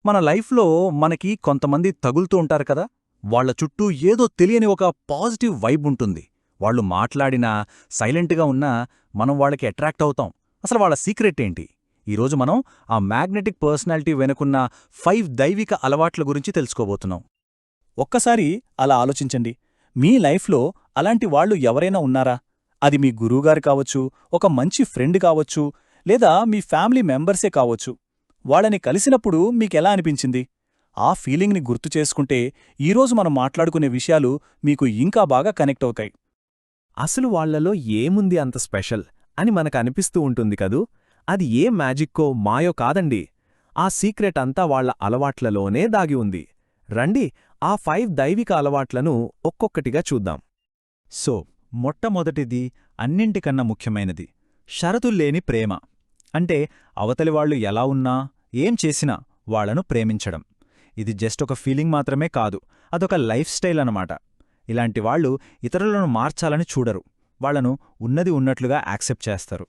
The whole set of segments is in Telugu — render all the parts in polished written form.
మన లైఫ్లో మనకి కొంతమంది తగులుతూ ఉంటారు కదా. వాళ్ళ చుట్టూ ఏదో తెలియని ఒక పాజిటివ్ వైబ్ ఉంటుంది. వాళ్ళు మాట్లాడినా సైలెంట్గా ఉన్నా మనం వాళ్ళకి అట్రాక్ట్ అవుతాం. అసలు వాళ్ళ సీక్రెట్ ఏంటి? ఈరోజు మనం ఆ మ్యాగ్నెటిక్ పర్సనాలిటీ వెనుకున్న 5 దైవిక అలవాట్ల గురించి తెలుసుకోబోతున్నాం. ఒక్కసారి అలా ఆలోచించండి. మీ లైఫ్లో అలాంటి వాళ్ళు ఎవరైనా ఉన్నారా? అది మీ గురువుగారు కావచ్చు, ఒక మంచి ఫ్రెండ్ కావచ్చు, లేదా మీ ఫ్యామిలీ మెంబర్సే కావచ్చు. వాళ్ళని కలిసినప్పుడు మీకెలా అనిపించింది? ఆ ఫీలింగ్ని గుర్తు చేసుకుంటే ఈరోజు మనం మాట్లాడుకునే విషయాలు మీకు ఇంకా బాగా కనెక్ట్ అవుతాయి. అసలు వాళ్లలో ఏముంది అంత స్పెషల్ అని మనకనిపిస్తూ ఉంటుంది కదూ. అది ఏ మ్యాజిక్కో మాయో కాదండి. ఆ సీక్రెట్ అంతా వాళ్ల అలవాట్లలోనే దాగి ఉంది. రండి, ఆ 5 దైవిక అలవాట్లను ఒక్కొక్కటిగా చూద్దాం. సో మొట్టమొదటిది, అన్నింటికన్నా ముఖ్యమైనది, షరతుల్లేని ప్రేమ. అంటే అవతలివాళ్లు ఎలా ఉన్నా, ఏం చేసినా వాళ్లను ప్రేమించడం. ఇది జస్ట్ ఒక ఫీలింగ్ మాత్రమే కాదు, అదొక లైఫ్ స్టైల్ అన్నమాట. ఇలాంటి వాళ్ళు ఇతరులను మార్చాలని చూడరు, వాళ్లను ఉన్నది ఉన్నట్లుగా యాక్సెప్ట్ చేస్తారు.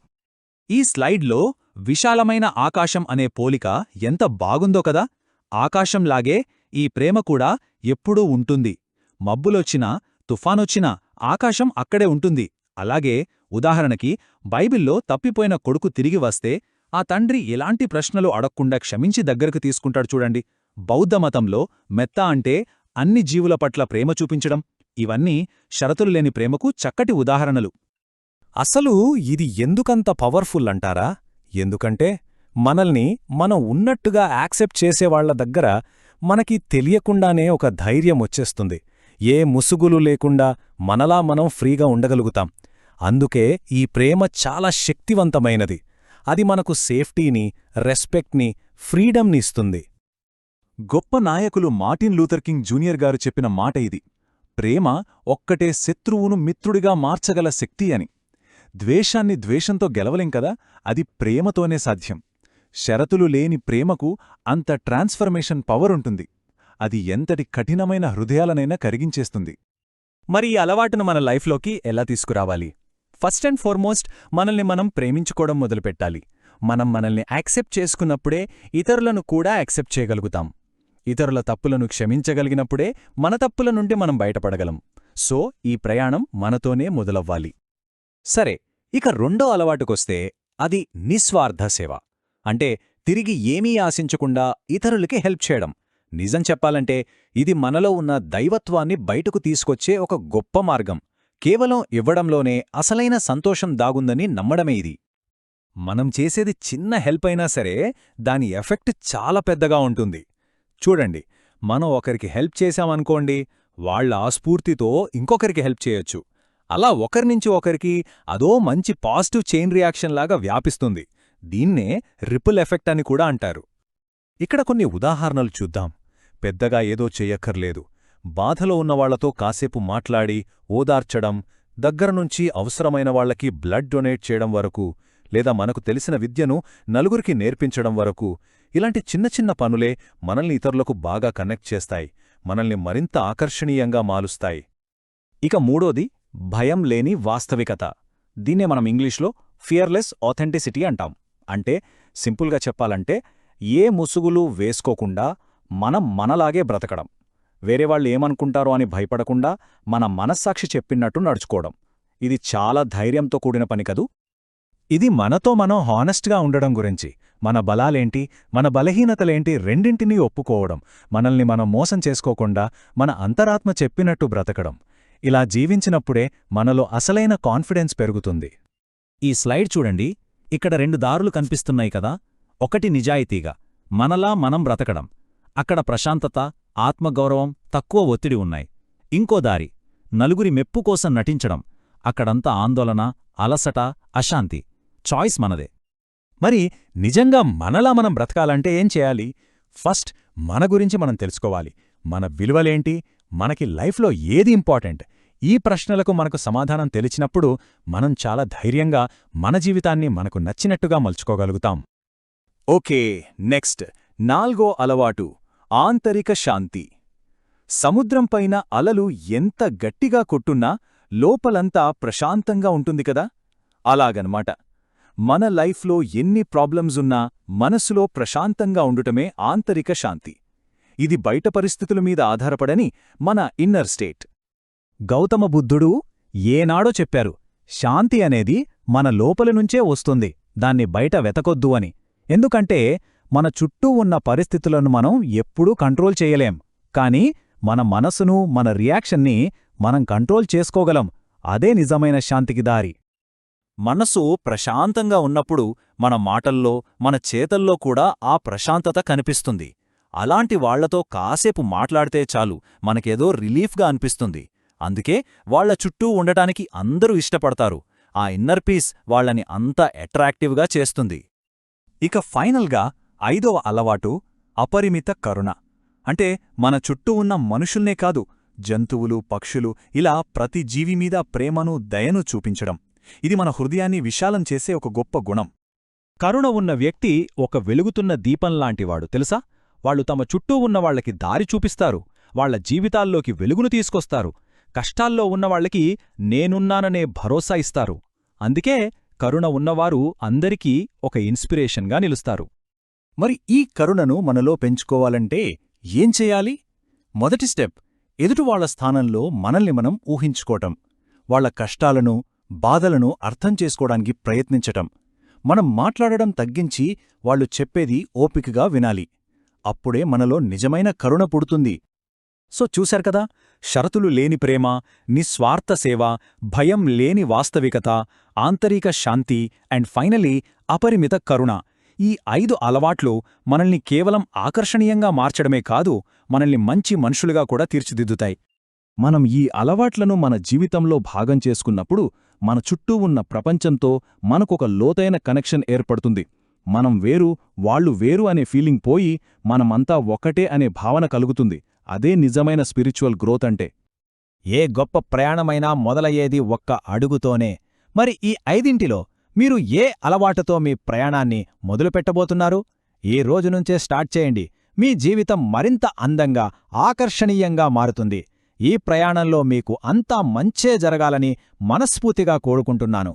ఈ స్లైడ్లో విశాలమైన ఆకాశం అనే పోలిక ఎంత బాగుందో కదా. ఆకాశంలాగే ఈ ప్రేమ కూడా ఎప్పుడూ ఉంటుంది. మబ్బులొచ్చినా, తుఫానొచ్చినా ఆకాశం అక్కడే ఉంటుంది. అలాగే ఉదాహరణకి బైబిల్లో తప్పిపోయిన కొడుకు తిరిగి వస్తే ఆ తండ్రి ఎలాంటి ప్రశ్నలు అడక్కుండా క్షమించి దగ్గరకు తీసుకుంటాడు చూడండి. బౌద్ధమతంలో మెత్త అంటే అన్ని జీవుల పట్ల ప్రేమ చూపించడం. ఇవన్నీ షరతులు లేని ప్రేమకు చక్కటి ఉదాహరణలు. అసలు ఇది ఎందుకంత పవర్ఫుల్ అంటారా? ఎందుకంటే మనల్ని మనం ఉన్నట్టుగా యాక్సెప్ట్ చేసేవాళ్ల దగ్గర మనకి తెలియకుండానే ఒక ధైర్యం వచ్చేస్తుంది. ఏ ముసుగులు లేకుండా మనలా మనం ఫ్రీగా ఉండగలుగుతాం. అందుకే ఈ ప్రేమ చాలా శక్తివంతమైనది. అది మనకు సేఫ్టీని, రెస్పెక్ట్ని, ఫ్రీడమ్ని ఇస్తుంది. గొప్ప నాయకులు మార్టిన్ లూథర్ కింగ్ జూనియర్ గారు చెప్పిన మాట ఇది. ప్రేమ ఒక్కటే శత్రువును మిత్రుడిగా మార్చగల శక్తి అని. ద్వేషాన్ని ద్వేషంతో గెలవలేం కదా, అది ప్రేమతోనే సాధ్యం. షరతులు లేని ప్రేమకు అంత ట్రాన్స్ఫర్మేషన్ పవర్ ఉంటుంది. అది ఎంతటి కఠినమైన హృదయాలనైనా కరిగించేస్తుంది. మరి ఈ అలవాటును మన లైఫ్లోకి ఎలా తీసుకురావాలి? ఫస్ట్ అండ్ ఫార్మోస్ట్ మనల్ని మనం ప్రేమించుకోవడం మొదలుపెట్టాలి. మనం మనల్ని యాక్సెప్ట్ చేసుకున్నప్పుడే ఇతరులను కూడా యాక్సెప్ట్ చేయగలుగుతాం. ఇతరుల తప్పులను క్షమించగలిగినప్పుడే మన తప్పుల నుండి మనం బయటపడగలం. సో ఈ ప్రయాణం మనతోనే మొదలవ్వాలి. సరే, ఇక రెండో అలవాటుకొస్తే అది నిస్వార్థ సేవ. అంటే తిరిగి ఏమీ ఆశించకుండా ఇతరులకి హెల్ప్ చేయడం. నిజం చెప్పాలంటే ఇది మనలో ఉన్న దైవత్వాన్ని బయటకు తీసుకొచ్చే ఒక గొప్ప మార్గం. కేవలం ఇవ్వడంలోనే అసలైన సంతోషం దాగుందని నమ్మడమే ఇది. మనం చేసేది చిన్న హెల్ప్ అయినా సరే దాని ఎఫెక్ట్ చాలా పెద్దగా ఉంటుంది. చూడండి, మనం ఒకరికి హెల్ప్ చేశామనుకోండి, వాళ్ళ ఆస్ఫూర్తితో ఇంకొకరికి హెల్ప్ చేయొచ్చు. అలా ఒకరినుంచి ఒకరికి అదో మంచి పాజిటివ్ చైన్ రియాక్షన్ లాగా వ్యాపిస్తుంది. దీన్నే రిపుల్ ఎఫెక్ట్ అని కూడా అంటారు. ఇక్కడ కొన్ని ఉదాహరణలు చూద్దాం. పెద్దగా ఏదో చెయ్యక్కర్లేదు. బాధలో ఉన్నవాళ్లతో కాసేపు మాట్లాడి ఓదార్చడం, దగ్గరనుంచి అవసరమైన వాళ్లకి బ్లడ్ డొనేట్ చేయడం వరకు, లేదా మనకు తెలిసిన విద్యను నలుగురికి నేర్పించడం వరకు, ఇలాంటి చిన్న చిన్న పనులే మనల్ని ఇతరులకు బాగా కనెక్ట్ చేస్తాయి, మనల్ని మరింత ఆకర్షణీయంగా మారుస్తాయి. ఇక మూడోది, భయం లేని వాస్తవికత. దీన్నే మనం ఇంగ్లీష్లో ఫియర్లెస్ ఆథెంటిసిటీ అంటాం. అంటే సింపుల్గా చెప్పాలంటే ఏ ముసుగులు వేసుకోకుండా మనం మనలాగే బ్రతకడం. వేరేవాళ్లు ఏమనుకుంటారో అని భయపడకుండా మన మనస్సాక్షి చెప్పినట్టు నడుచుకోవడం. ఇది చాలా ధైర్యంతో కూడిన పని కదూ. ఇది మనతో మనం హానెస్ట్గా ఉండడం గురించి. మన బలాలేంటి, మన బలహీనతలేంటి రెండింటినీ ఒప్పుకోవడం. మనల్ని మనం మోసం చేసుకోకుండా మన అంతరాత్మ చెప్పినట్టు బ్రతకడం. ఇలా జీవించినప్పుడే మనలో అసలైన కాన్ఫిడెన్స్ పెరుగుతుంది. ఈ స్లైడ్ చూడండి, ఇక్కడ 2 దారులు కనిపిస్తున్నాయి కదా. ఒకటి నిజాయితీగా మనలా మనం బ్రతకడం. అక్కడ ప్రశాంతత, ఆత్మగౌరవం, తక్కువ ఒత్తిడి ఉన్నాయి. ఇంకో దారి, నలుగురి మెప్పు కోసం నటించడం. అక్కడంతా ఆందోళన, అలసట, అశాంతి. చాయిస్ మనదే. మరి నిజంగా మనలా మనం బ్రతకాలంటే ఏం చేయాలి? ఫస్ట్ మన గురించి మనం తెలుసుకోవాలి. మన విలువలేంటి, మనకి లైఫ్లో ఏది ఇంపార్టెంట్? ఈ ప్రశ్నలకు మనకు సమాధానం తెలిసినప్పుడు మనం చాలా ధైర్యంగా మన జీవితాన్ని మనకు నచ్చినట్టుగా మలుచుకోగలుగుతాం. ఓకే, నెక్స్ట్ 4వ అలవాటు, ఆంతరిక శాంతి. సముద్రంపైన అలలు ఎంత గట్టిగా కొట్టున్నా లోపలంతా ప్రశాంతంగా ఉంటుంది కదా. అలాగనమాట, మన లైఫ్లో ఎన్ని ప్రాబ్లమ్స్ ఉన్నా మనసులో ప్రశాంతంగా ఉండుటమే ఆంతరిక శాంతి. ఇది బయట పరిస్థితుల మీద ఆధారపడని మన ఇన్నర్ స్టేట్. గౌతమ బుద్ధుడు ఏనాడో చెప్పారు, శాంతి అనేది మన లోపలి నుంచే వస్తుంది, దాన్ని బయట వెతకొద్దు అని. ఎందుకంటే మన చుట్టూ ఉన్న పరిస్థితులను మనం ఎప్పుడూ కంట్రోల్ చేయలేం, కానీ మన మనసును, మన రియాక్షన్ని మనం కంట్రోల్ చేసుకోగలం. అదే నిజమైన శాంతికి దారి. మనసు ప్రశాంతంగా ఉన్నప్పుడు మన మాటల్లో, మన చేతల్లో కూడా ఆ ప్రశాంతత కనిపిస్తుంది. అలాంటి వాళ్లతో కాసేపు మాట్లాడితే చాలు, మనకేదో రిలీఫ్గా అనిపిస్తుంది. అందుకే వాళ్ల చుట్టూ ఉండటానికి అందరూ ఇష్టపడతారు. ఆ ఇన్నర్ పీస్ వాళ్లని అంత అట్రాక్టివ్గా చేస్తుంది. ఇక ఫైనల్గా 5వ అలవాటు అపరిమిత కరుణ. అంటే మన చుట్టూ ఉన్న మనుషుల్నే కాదు, జంతువులు, పక్షులు, ఇలా ప్రతి జీవి మీద ప్రేమను, దయను చూపించడం. ఇది మన హృదయాన్ని విశాలం చేసే ఒక గొప్ప గుణం. కరుణ ఉన్న వ్యక్తి ఒక వెలుగుతున్న దీపంలాంటివాడు తెలుసా? వాళ్ళు తమ చుట్టూ ఉన్నవాళ్లకి దారి చూపిస్తారు, వాళ్ల జీవితాల్లోకి వెలుగును తీసుకొస్తారు, కష్టాల్లో ఉన్నవాళ్లకి నేనున్నాననే భరోసా ఇస్తారు. అందుకే కరుణ ఉన్నవారు అందరికీ ఒక ఇన్స్పిరేషన్గా నిలుస్తారు. మరి ఈ కరుణను మనలో పెంచుకోవాలంటే ఏం చెయ్యాలి? మొదటి స్టెప్, ఎదుటివాళ్ల స్థానంలో మనల్ని మనం ఊహించుకోవటం. వాళ్ల కష్టాలను, బాధలను అర్థం చేసుకోవడానికి ప్రయత్నించటం. మనం మాట్లాడడం తగ్గించి వాళ్లు చెప్పేది ఓపికగా వినాలి. అప్పుడే మనలో నిజమైన కరుణ పుడుతుంది. సో చూశారు కదా, షరతులు లేని ప్రేమ, నిస్వార్థ సేవ, భయం లేని వాస్తవికత, ఆంతరిక శాంతి అండ్ ఫైనలీ అపరిమిత కరుణ. ఈ 5 అలవాట్లు మనల్ని కేవలం ఆకర్షణీయంగా మార్చడమే కాదు, మనల్ని మంచి మనుషులుగా కూడా తీర్చిదిద్దుతాయి. మనం ఈ అలవాట్లను మన జీవితంలో భాగం చేసుకున్నప్పుడు మన చుట్టూ ఉన్న ప్రపంచంతో మనకొక లోతైన కనెక్షన్ ఏర్పడుతుంది. మనం వేరు, వాళ్ళు వేరు అనే ఫీలింగ్ పోయి మనమంతా ఒక్కటే అనే భావన కలుగుతుంది. అదే నిజమైన స్పిరిచువల్ గ్రోత్ అంటే. ఏ గొప్ప ప్రయాణమైనా మొదలయ్యేది ఒక్క అడుగుతోనే. మరి ఈ 5లో మీరు ఏ అలవాటుతో మీ ప్రయాణాన్ని మొదలుపెట్టబోతున్నారు? ఈ రోజునుంచే స్టార్ట్ చేయండి. మీ జీవితం మరింత అందంగా, ఆకర్షణీయంగా మారుతుంది. ఈ ప్రయాణంలో మీకు అంతా మంచే జరగాలని మనస్ఫూర్తిగా కోరుకుంటున్నాను.